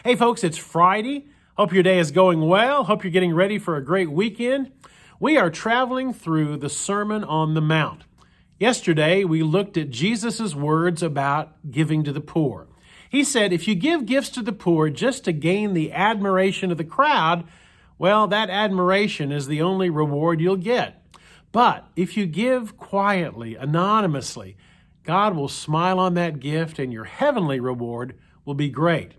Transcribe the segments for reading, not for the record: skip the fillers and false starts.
Hey folks, it's Friday. Hope your day is going well. Hope you're getting ready for a great weekend. We are traveling through the Sermon on the Mount. Yesterday, we looked at Jesus' words about giving to the poor. He said, if you give gifts to the poor just to gain the admiration of the crowd, well, that admiration is the only reward you'll get. But if you give quietly, anonymously, God will smile on that gift and your heavenly reward will be great.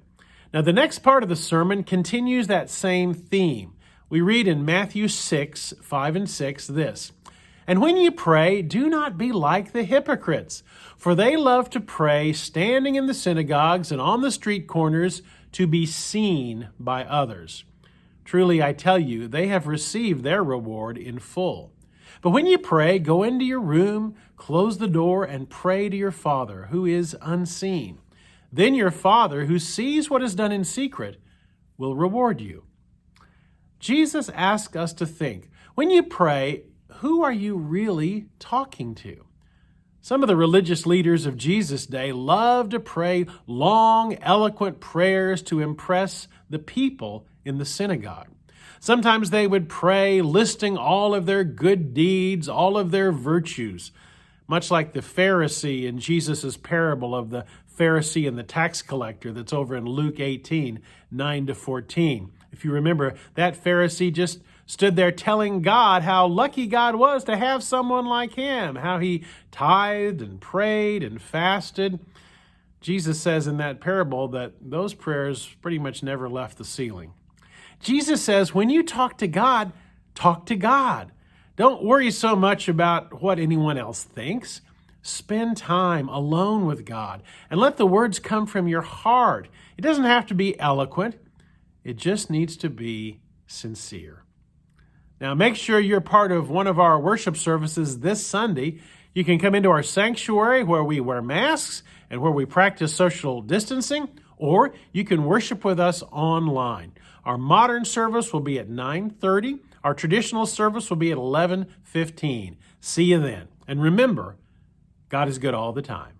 Now, the next part of the sermon continues that same theme. We read in Matthew 6, 5 and 6 this, "And when you pray, do not be like the hypocrites, for they love to pray standing in the synagogues and on the street corners to be seen by others. Truly, I tell you, they have received their reward in full. But when you pray, go into your room, close the door, and pray to your Father who is unseen. Then your Father, who sees what is done in secret, will reward you." Jesus asks us to think, when you pray, who are you really talking to? Some of the religious leaders of Jesus' day loved to pray long, eloquent prayers to impress the people in the synagogue. Sometimes they would pray listing all of their good deeds, all of their virtues, much like the Pharisee in Jesus' parable of the Pharisee and the tax collector that's over in Luke 18, 9 to 14. If you remember, that Pharisee just stood there telling God how lucky God was to have someone like him, how he tithed and prayed and fasted. Jesus says in that parable that those prayers pretty much never left the ceiling. Jesus says, when you talk to God, talk to God. Don't worry so much about what anyone else thinks. Spend time alone with God and let the words come from your heart. It doesn't have to be eloquent. It just needs to be sincere. Now, make sure you're part of one of our worship services this Sunday. You can come into our sanctuary where we wear masks and where we practice social distancing, or you can worship with us online. Our modern service will be at 9:30. Our traditional service will be at 11:15. See you then. And remember, God is good all the time.